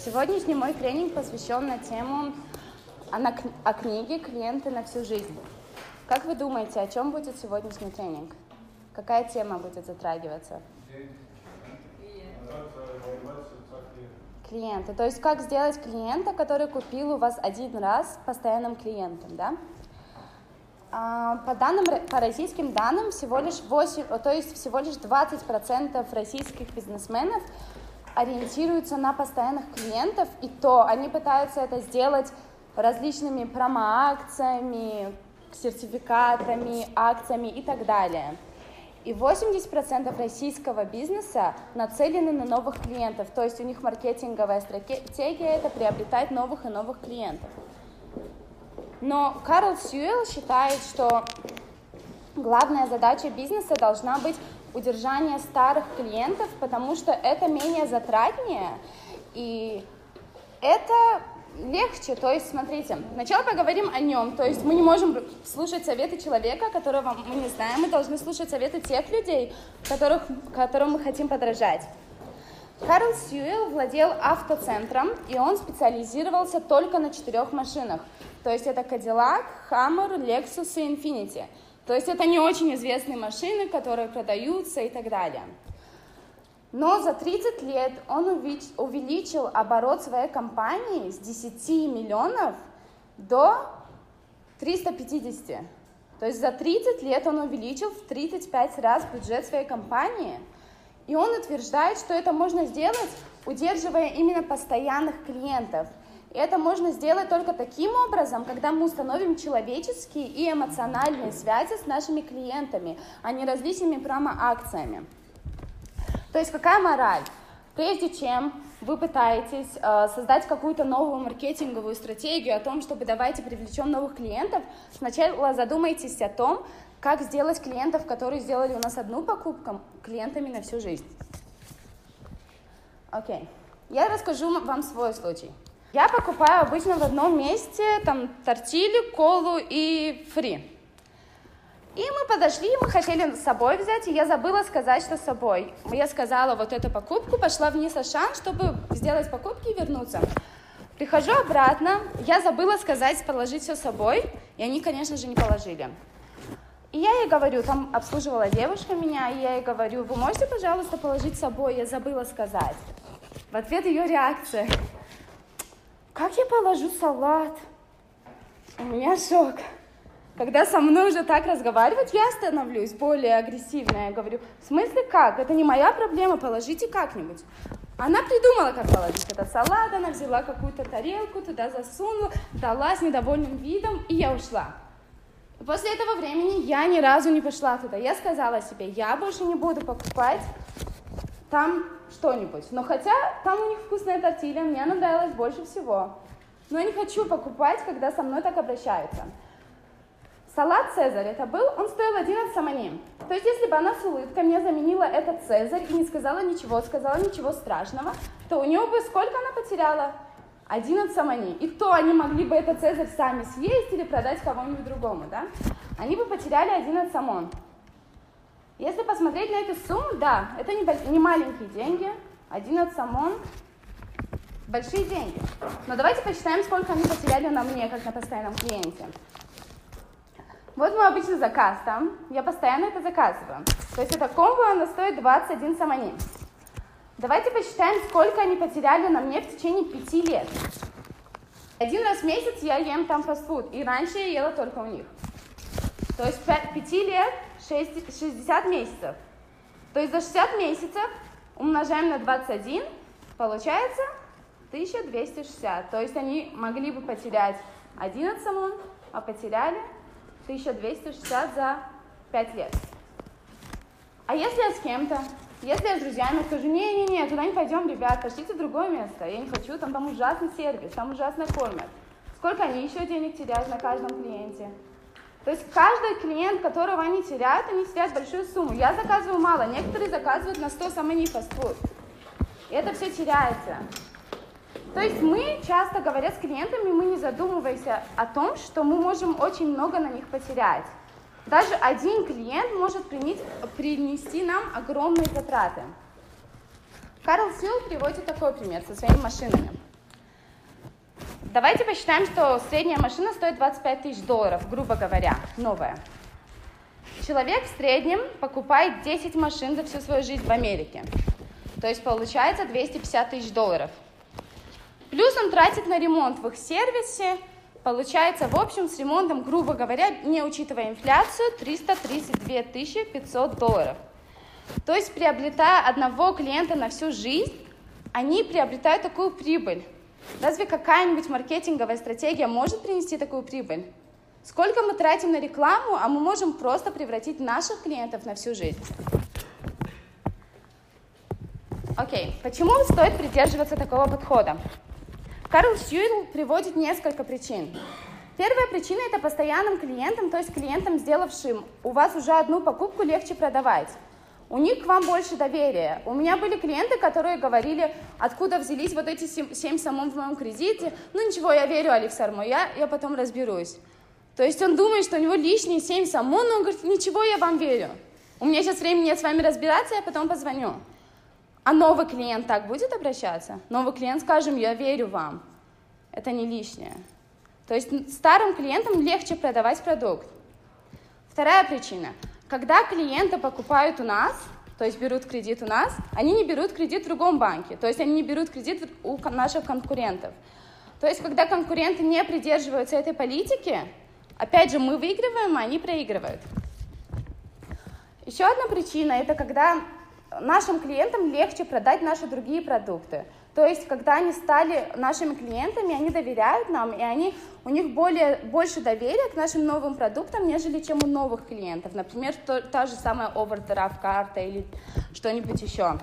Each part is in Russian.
Сегодняшний мой тренинг посвящен на тему о книге «Клиенты на всю жизнь». Как вы думаете, о чем будет сегодняшний тренинг? Какая тема будет затрагиваться? Клиенты. То есть как сделать клиента, который купил у вас один раз, постоянным клиентом, да? По российским данным, всего лишь 20% российских бизнесменов ориентируются на постоянных клиентов, и то они пытаются это сделать различными промо-акциями, сертификатами, акциями и так далее. И 80% российского бизнеса нацелены на новых клиентов, то есть у них маркетинговая стратегия – это приобретать новых и новых клиентов. Но Карл Сьюэлл считает, что главная задача бизнеса должна быть удержание старых клиентов, потому что это менее затратнее и это легче. То есть, смотрите, сначала поговорим о нем. То есть мы не можем слушать советы человека, которого мы не знаем, мы должны слушать советы тех людей, которым мы хотим подражать. Карл Сьюэлл владел автоцентром, и он специализировался только на 4 машинах. То есть это Cadillac, Hummer, Lexus и Infiniti. То есть это не очень известные машины, которые продаются и так далее. Но за 30 лет он увеличил оборот своей компании с 10 миллионов до 350. То есть за 30 лет он увеличил в 35 раз бюджет своей компании. И он утверждает, что это можно сделать, удерживая именно постоянных клиентов. И это можно сделать только таким образом, когда мы установим человеческие и эмоциональные связи с нашими клиентами, а не различными промо-акциями. То есть какая мораль? Прежде чем вы пытаетесь создать какую-то новую маркетинговую стратегию о том, чтобы давайте привлечем новых клиентов, сначала задумайтесь о том, как сделать клиентов, которые сделали у нас одну покупку, клиентами на всю жизнь. Окей. Я расскажу вам свой случай. Я покупаю обычно в одном месте там тортилью, колу и фри. И мы подошли, мы хотели с собой взять, и я забыла сказать, что с собой. Я сказала вот эту покупку, пошла вниз Ашан, чтобы сделать покупки и вернуться. Прихожу обратно, я забыла сказать, положить все с собой, и они, конечно же, не положили. И я ей говорю, там обслуживала девушка меня, и я ей говорю, вы можете, пожалуйста, положить с собой, я забыла сказать. В ответ ее реакция. Как я положу салат? У меня шок. Когда со мной уже так разговаривать, я становлюсь более агрессивной. Я говорю, в смысле как? Это не моя проблема, положите как-нибудь. Она придумала, как положить этот салат, она взяла какую-то тарелку, туда засунула, дала с недовольным видом, и я ушла. И после этого времени я ни разу не пошла туда. Я сказала себе, я больше не буду покупать там что-нибудь. Но хотя там у них вкусная тортилья, мне она нравилась больше всего. Но я не хочу покупать, когда со мной так обращаются. Салат «Цезарь» это был, он стоил 11 саманим. То есть, если бы она с улыбкой мне заменила этот «Цезарь» и не сказала ничего страшного, то у нее бы сколько она потеряла? 11 саманим. И то они могли бы этот «Цезарь» сами съесть или продать кому-нибудь другому, да? Они бы потеряли 11 самон. Если посмотреть на эту сумму, да, это не маленькие деньги, 11 самон, большие деньги. Но давайте посчитаем, сколько они потеряли на мне, как на постоянном клиенте. Вот мой обычный заказ там, я постоянно это заказываю. То есть это комбо, оно стоит 21 саманим. Давайте посчитаем, сколько они потеряли на мне в течение 5 лет. 1 раз в месяц я ем там фастфуд, и раньше я ела только у них. То есть 5 лет 60 месяцев. То есть за 60 месяцев умножаем на 21, получается 1260. То есть они могли бы потерять 11 самон, а потеряли 1260 за 5 лет. А если я с кем-то, если я с друзьями скажу, не-не-не, туда не пойдем, ребят, пошлите в другое место, я не хочу, там ужасный сервис, там ужасно кормят. Сколько они еще денег теряют на каждом клиенте? То есть каждый клиент, которого они теряют большую сумму. Я заказываю мало, некоторые заказывают на 100 саманим фастфуд. И это все теряется. То есть мы, часто говоря с клиентами, мы не задумываемся о том, что мы можем очень много на них потерять. Даже один клиент может принести нам огромные затраты. Карл Сьюэлл приводит такой пример со своими машинами. Давайте посчитаем, что средняя машина стоит $25 тысяч, грубо говоря, новая. Человек в среднем покупает 10 машин за всю свою жизнь в Америке. То есть получается $250 тысяч. Плюс он тратит на ремонт в их сервисе. Получается, в общем, с ремонтом, грубо говоря, не учитывая инфляцию, $332 500. То есть, приобретая одного клиента на всю жизнь, они приобретают такую прибыль. Разве какая-нибудь маркетинговая стратегия может принести такую прибыль? Сколько мы тратим на рекламу, а мы можем просто превратить наших клиентов на всю жизнь. Окей, почему стоит придерживаться такого подхода? Карл Сьюэлл приводит несколько причин. Первая причина – это постоянным клиентам, то есть клиентам, сделавшим у вас уже одну покупку, легче продавать. У них к вам больше доверия. У меня были клиенты, которые говорили, откуда взялись вот эти 7 сомов в моем кредите. Ну ничего, я верю Алекс Армо, я потом разберусь. То есть он думает, что у него лишние 7 сомов, но он говорит, ничего, я вам верю. У меня сейчас времени нет с вами разбираться, я потом позвоню. А новый клиент так будет обращаться? Новый клиент скажет, я верю вам. Это не лишнее. То есть старым клиентам легче продавать продукт. Вторая причина. Когда клиенты покупают у нас, то есть берут кредит у нас, они не берут кредит в другом банке, то есть они не берут кредит у наших конкурентов. То есть когда конкуренты не придерживаются этой политики, опять же мы выигрываем, а они проигрывают. Еще одна причина – это когда нашим клиентам легче продать наши другие продукты. То есть, когда они стали нашими клиентами, они доверяют нам, и у них больше доверия к нашим новым продуктам, нежели чем у новых клиентов. Например, та же самая овердрафт карта или что-нибудь еще.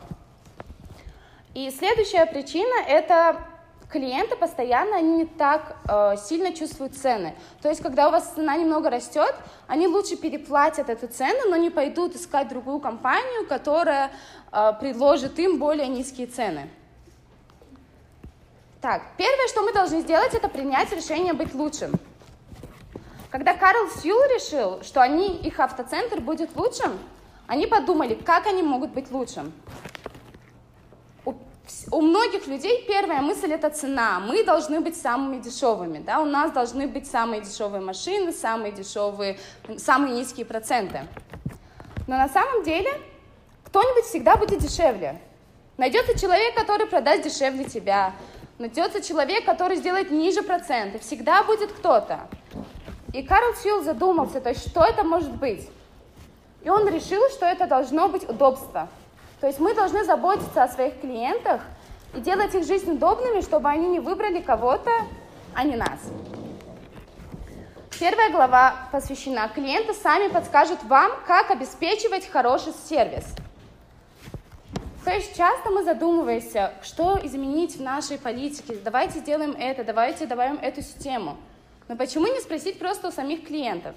И следующая причина – это клиенты постоянно, они не так сильно чувствуют цены. То есть, когда у вас цена немного растет, они лучше переплатят эту цену, но не пойдут искать другую компанию, которая предложит им более низкие цены. Так, первое, что мы должны сделать, это принять решение быть лучшим. Когда Карл Сьюэлл решил, что их автоцентр будет лучшим, они подумали, как они могут быть лучшим. У многих людей первая мысль – это цена. Мы должны быть самыми дешевыми. Да? У нас должны быть самые дешевые машины, самые низкие проценты. Но на самом деле кто-нибудь всегда будет дешевле. Найдется человек, который продаст дешевле тебя. Найдется человек, который сделает ниже проценты. Всегда будет кто-то. И Карл Сьюэлл задумался, то есть что это может быть. И он решил, что это должно быть удобство. То есть мы должны заботиться о своих клиентах и делать их жизнь удобными, чтобы они не выбрали кого-то, а не нас. Первая глава посвящена клиенты сами подскажут вам, как обеспечивать хороший сервис. То есть часто мы задумываемся, что изменить в нашей политике. Давайте сделаем это, давайте добавим эту систему. Но почему не спросить просто у самих клиентов?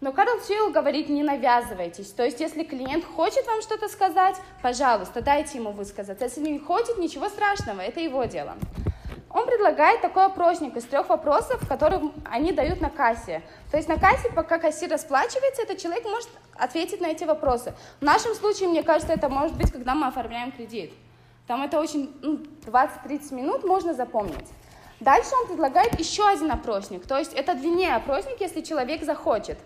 Но Карл Сьюэлл говорит, не навязывайтесь. То есть, если клиент хочет вам что-то сказать, пожалуйста, дайте ему высказаться. Если не хочет, ничего страшного, это его дело. Он предлагает такой опросник из 3 вопросов, которые они дают на кассе. То есть на кассе, пока кассир расплачивается, этот человек может ответить на эти вопросы. В нашем случае, мне кажется, это может быть, когда мы оформляем кредит. Там это очень 20-30 минут можно запомнить. Дальше он предлагает еще один опросник, то есть это длиннее опросник, если человек захочет.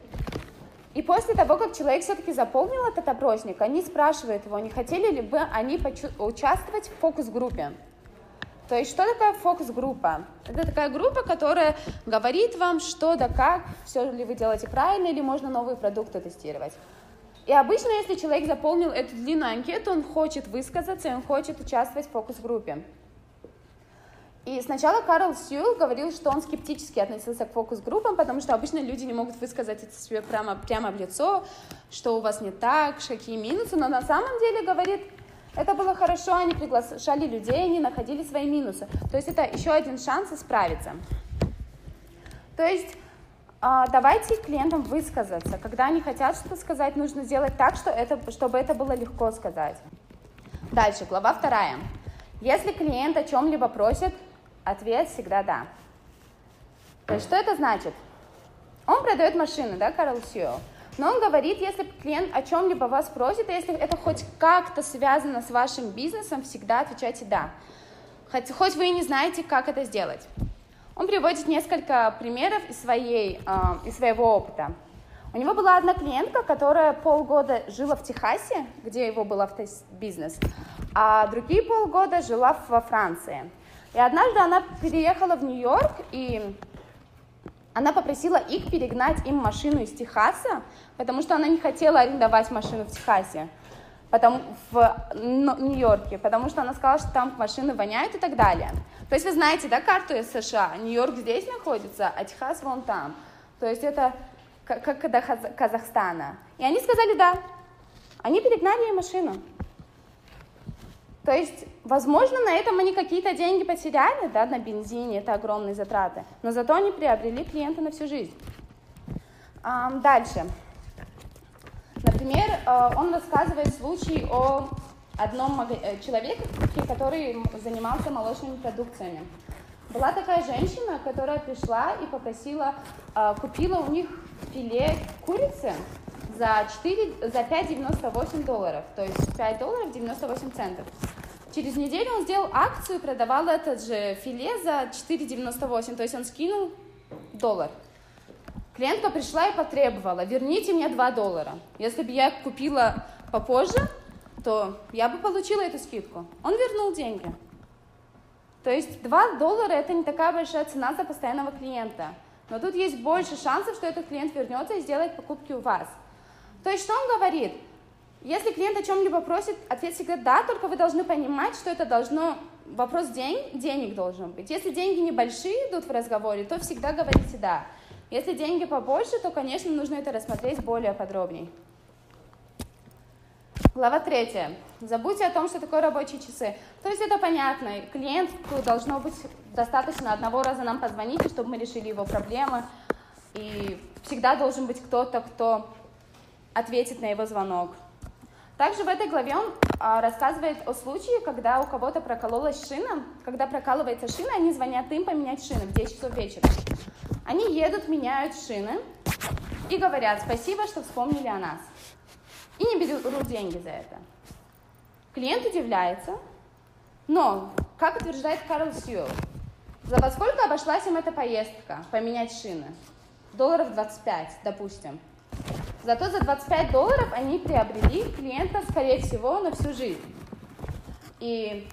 И после того, как человек все-таки заполнил этот опросник, они спрашивают его, не хотели ли бы они участвовать в фокус-группе. То есть что такое фокус-группа? Это такая группа, которая говорит вам, что да как, все ли вы делаете правильно, или можно новые продукты тестировать. И обычно, если человек заполнил эту длинную анкету, он хочет высказаться, и он хочет участвовать в фокус-группе. И сначала Карл Сьюэлл говорил, что он скептически относился к фокус-группам, потому что обычно люди не могут высказать это себе прямо в лицо, что у вас не так, какие минусы, но на самом деле, говорит, это было хорошо, они приглашали людей, они находили свои минусы. То есть это еще один шанс исправиться. То есть давайте клиентам высказаться. Когда они хотят что-то сказать, нужно сделать так, чтобы это было легко сказать. Дальше, глава 2. Если клиент о чем-либо просит, ответ всегда «да». То есть что это значит? Он продает машины, да, Карл Сьюэлл? Но он говорит, если клиент о чем-либо вас просит, и если это хоть как-то связано с вашим бизнесом, всегда отвечайте «да». Хоть вы и не знаете, как это сделать. Он приводит несколько примеров из своего опыта. У него была одна клиентка, которая полгода жила в Техасе, где его был автобизнес, а другие полгода жила во Франции. И однажды она переехала в Нью-Йорк, и она попросила их перегнать им машину из Техаса, потому что она не хотела арендовать машину в Техасе, в Нью-Йорке, потому что она сказала, что там машины воняют и так далее. То есть вы знаете, да, карту из США? Нью-Йорк здесь находится, а Техас вон там. То есть это как до Казахстана. И они сказали «да». Они перегнали ей машину. То есть, возможно, на этом они какие-то деньги потеряли, да, на бензине, это огромные затраты, но зато они приобрели клиента на всю жизнь. Дальше. Например, он рассказывает случай о одном человеке, который занимался молочными продукциями. Была такая женщина, которая пришла и попросила, купила у них филе курицы за $5.98, то есть $5 98 центов. Через неделю он сделал акцию, продавал этот же филе за $4.98, то есть он скинул $1. Клиентка пришла и потребовала: верните мне $2. Если бы я купила попозже, то я бы получила эту скидку. Он вернул деньги. То есть $2 это не такая большая цена за постоянного клиента. Но тут есть больше шансов, что этот клиент вернется и сделает покупки у вас. То есть что он говорит? Если клиент о чем-либо просит, ответ всегда «да», только вы должны понимать, что это вопрос денег должен быть. Если деньги небольшие идут в разговоре, то всегда говорите «да». Если деньги побольше, то, конечно, нужно это рассмотреть более подробнее. Глава 3. Забудьте о том, что такое рабочие часы. То есть это понятно. Клиенту должно быть достаточно одного раза нам позвонить, чтобы мы решили его проблемы. И всегда должен быть кто-то, кто ответит на его звонок. Также в этой главе он рассказывает о случае, когда у кого-то прокололась шина. Когда прокалывается шина, они звонят им поменять шины в 10 часов вечера. Они едут, меняют шины и говорят: спасибо, что вспомнили о нас. И не берут деньги за это. Клиент удивляется, но, как утверждает Карл Сьюэлл, во сколько обошлась им эта поездка поменять шины? $25, допустим. Зато за $25 они приобрели клиента, скорее всего, на всю жизнь. И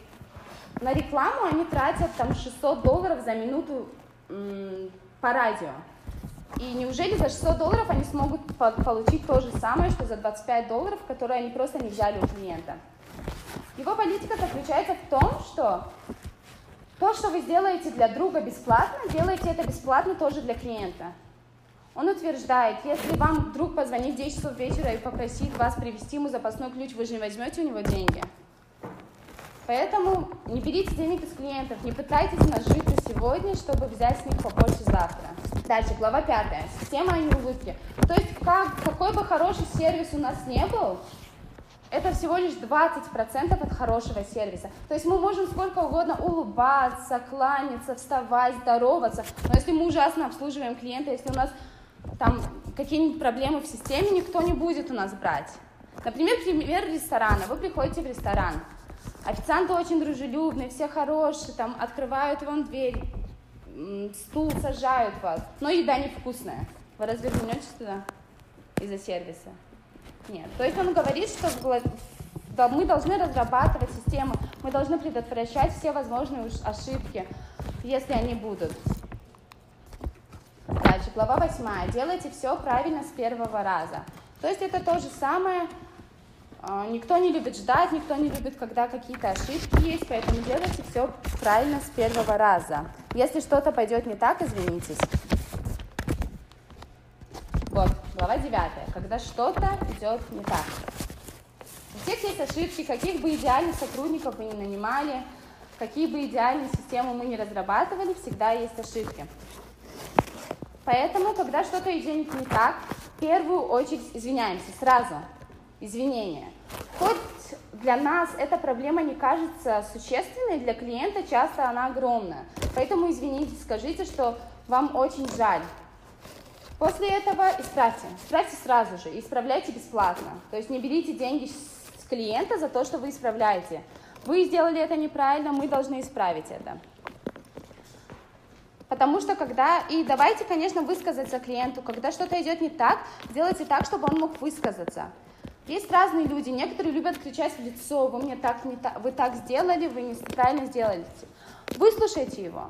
на рекламу они тратят там $600 за минуту по радио. И неужели за $600 они смогут получить то же самое, что за $25, которые они просто не взяли у клиента? Его политика заключается в том, что то, что вы сделаете для друга бесплатно, делаете это бесплатно тоже для клиента. Он утверждает, если вам друг позвонит в 10 часов вечера и попросит вас привезти ему запасной ключ, вы же не возьмете у него деньги. Поэтому не берите денег из клиентов, не пытайтесь нажить на сегодня, чтобы взять с них побольше завтра. Дальше, глава 5. Система, а не улыбки. То есть, какой бы хороший сервис у нас не был, это всего лишь 20% от хорошего сервиса. То есть мы можем сколько угодно улыбаться, кланяться, вставать, здороваться, но если мы ужасно обслуживаем клиента, если у нас там какие-нибудь проблемы в системе, никто не будет у нас брать. Например, пример ресторана. Вы приходите в ресторан, официанты очень дружелюбные, все хорошие, там открывают вам дверь, стул сажают вас, но еда невкусная. Вы разве вернетесь туда из-за сервиса? Нет. То есть он говорит, что мы должны разрабатывать систему, мы должны предотвращать все возможные ошибки, если они будут. Дальше, глава 8. Делайте все правильно с первого раза. То есть это то же самое. Никто не любит ждать, никто не любит, когда какие-то ошибки есть, поэтому делайте все правильно с первого раза. Если что-то пойдет не так, извинитесь. Вот, глава 9. Когда что-то идет не так. У всех есть ошибки, каких бы идеальных сотрудников вы не нанимали, какие бы идеальные системы мы не разрабатывали, всегда есть ошибки. Поэтому, когда что-то идет не так, в первую очередь извиняемся, сразу. Извинения. Хоть для нас эта проблема не кажется существенной, для клиента часто она огромная. Поэтому извините, скажите, что вам очень жаль. После этого исправьте. Исправьте сразу же, исправляйте бесплатно. То есть не берите деньги с клиента за то, что вы исправляете. Вы сделали это неправильно, мы должны исправить это. Потому что и давайте, конечно, высказаться клиенту. Когда что-то идет не так, делайте так, чтобы он мог высказаться. Есть разные люди, некоторые любят кричать в лицо: вы так сделали, вы неправильно сделали. Выслушайте его.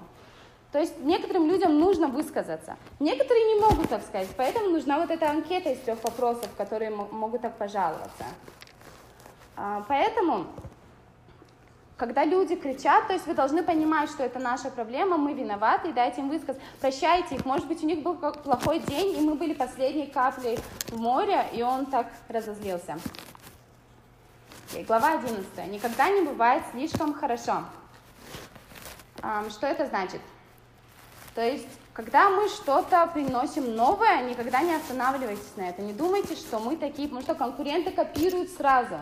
То есть некоторым людям нужно высказаться. Некоторые не могут так сказать, поэтому нужна вот эта анкета из 3 вопросов, которые могут так пожаловаться. Поэтому, когда люди кричат, то есть вы должны понимать, что это наша проблема, мы виноваты, и дайте им высказать. Прощайте их, может быть, у них был плохой день, и мы были последней каплей в море, и он так разозлился. Глава 11. Никогда не бывает слишком хорошо. Что это значит? То есть, когда мы что-то приносим новое, никогда не останавливайтесь на это. Не думайте, что мы такие, потому что конкуренты копируют сразу.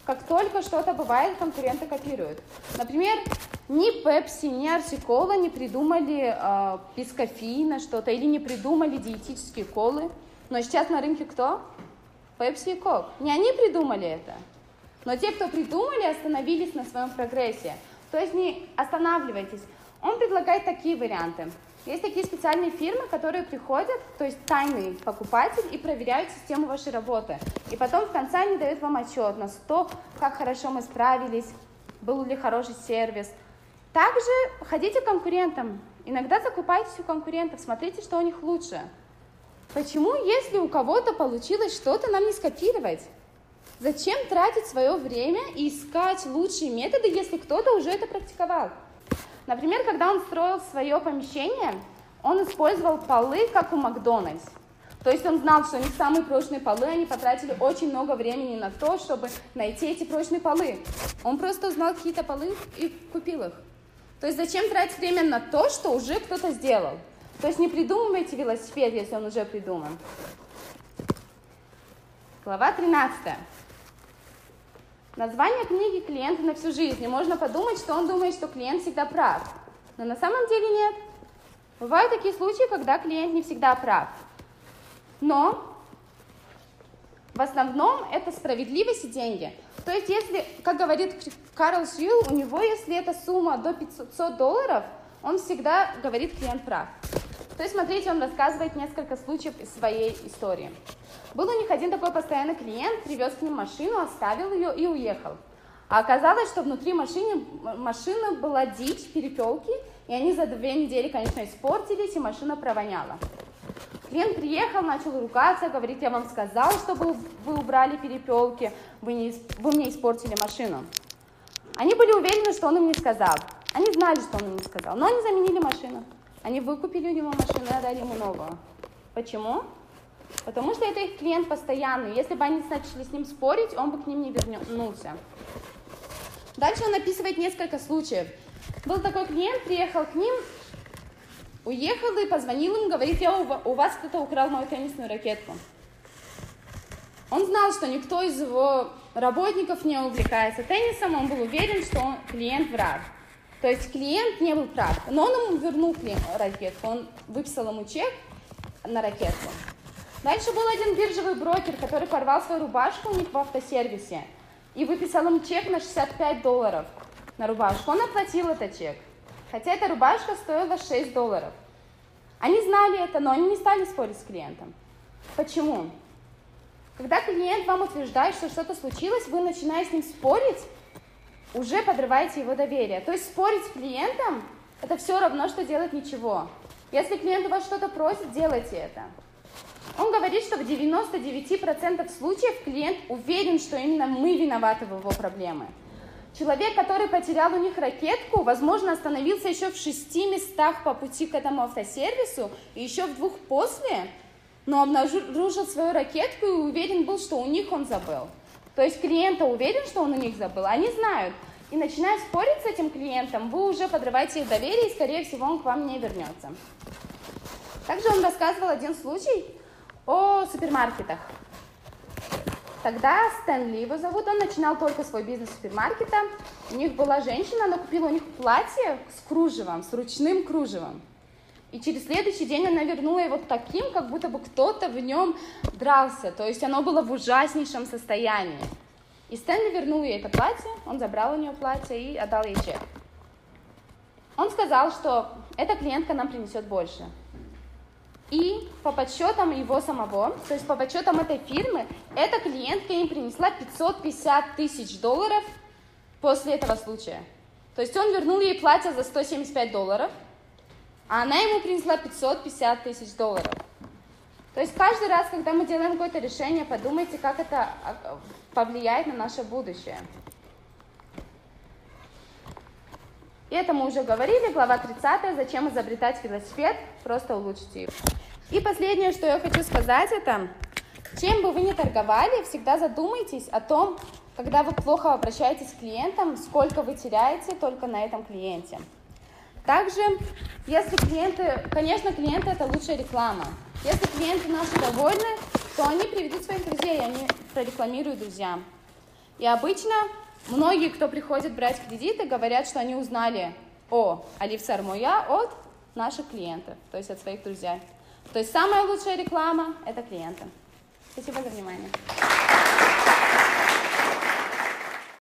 Как только что-то бывает, конкуренты копируют. Например, ни Pepsi, ни Арси-кола не придумали без кофеина что-то, или не придумали диетические колы. Но сейчас на рынке кто? Pepsi и Coke. Не они придумали это. Но те, кто придумали, остановились на своем прогрессе. То есть не останавливайтесь. Он предлагает такие варианты. Есть такие специальные фирмы, которые приходят, то есть тайный покупатель, и проверяют систему вашей работы. И потом в конце они дают вам отчет на то, как хорошо мы справились, был ли хороший сервис. Также ходите к конкурентам. Иногда закупайтесь у конкурентов, смотрите, что у них лучше. Почему, если у кого-то получилось что-то, нам не скопировать? Зачем тратить свое время и искать лучшие методы, если кто-то уже это практиковал? Например, когда он строил свое помещение, он использовал полы, как у Макдональдс. То есть он знал, что у них самые прочные полы, они потратили очень много времени на то, чтобы найти эти прочные полы. Он просто узнал какие-то полы и купил их. То есть зачем тратить время на то, что уже кто-то сделал? То есть не придумывайте велосипед, если он уже придуман. Глава 13. Название книги «Клиенты на всю жизнь». И можно подумать, что он думает, что клиент всегда прав. Но на самом деле нет. Бывают такие случаи, когда клиент не всегда прав. Но в основном это справедливость и деньги. То есть если, как говорит Карл Швилл, у него, если эта сумма до $500, он всегда говорит, клиент прав. То есть, смотрите, он рассказывает несколько случаев из своей истории. Был у них один такой постоянный клиент, привез к ним машину, оставил ее и уехал. А оказалось, что внутри машины была дичь, перепелки, и они за 2 недели, конечно, испортились, и машина провоняла. Клиент приехал, начал ругаться, говорит: я вам сказал, чтобы вы убрали перепелки, вы мне испортили машину. Они были уверены, что он им не сказал. Они знали, что он им не сказал, но они заменили машину. Они выкупили у него машину и отдали ему новую. Почему? Потому что это их клиент постоянный. Если бы они начали с ним спорить, он бы к ним не вернулся. Дальше он описывает несколько случаев. Был такой клиент, приехал к ним, уехал и позвонил им, говорит: у вас кто-то украл мою теннисную ракетку. Он знал, что никто из его работников не увлекается теннисом, он был уверен, что клиент враг. То есть клиент не был прав, но он ему вернул ракетку, он выписал ему чек на ракетку. Дальше был один биржевый брокер, который порвал свою рубашку у них в автосервисе и выписал им чек на $65 на рубашку. Он оплатил этот чек, хотя эта рубашка стоила $6. Они знали это, но они не стали спорить с клиентом. Почему? Когда клиент вам утверждает, что что-то случилось, вы начинаете с ним спорить, уже подрываете его доверие. То есть спорить с клиентом – это все равно, что делать ничего. Если клиент у вас что-то просит, делайте это. Он говорит, что в 99% случаев клиент уверен, что именно мы виноваты в его проблемы. Человек, который потерял у них ракетку, возможно, остановился еще в 6 местах по пути к этому автосервису и еще в 2 после, но обнаружил свою ракетку и уверен был, что у них он забыл. То есть клиент уверен, что он у них забыл, они знают. И начиная спорить с этим клиентом, вы уже подрываете их доверие, и, скорее всего, он к вам не вернется. Также он рассказывал один случай о супермаркетах. Тогда Стэн Ли его зовут, он начинал только свой бизнес супермаркета. У них была женщина, она купила у них платье с кружевом, с ручным кружевом. И через следующий день она вернула его таким, как будто бы кто-то в нем дрался. То есть оно было в ужаснейшем состоянии. И Стэнли вернул ей это платье, он забрал у нее платье и отдал ей чек. Он сказал, что эта клиентка нам принесет больше. И по подсчетам его самого, то есть по подсчетам этой фирмы, эта клиентка им принесла $550 тысяч после этого случая. То есть он вернул ей платье за $175, а она ему принесла $550 тысяч. То есть каждый раз, когда мы делаем какое-то решение, подумайте, как это повлияет на наше будущее. И это мы уже говорили, глава 30, зачем изобретать велосипед, просто улучшите его. И последнее, что я хочу сказать, это, чем бы вы ни торговали, всегда задумайтесь о том, когда вы плохо обращаетесь к клиентам, сколько вы теряете только на этом клиенте. Также, если клиенты, конечно, клиенты это лучшая реклама. Если клиенты наши довольны, то они приведут своих друзей, они прорекламируют друзьям. И обычно многие, кто приходит брать кредиты, говорят, что они узнали о Оливсе Армуя от наших клиентов, то есть от своих друзей. То есть самая лучшая реклама – это клиенты. Спасибо за внимание.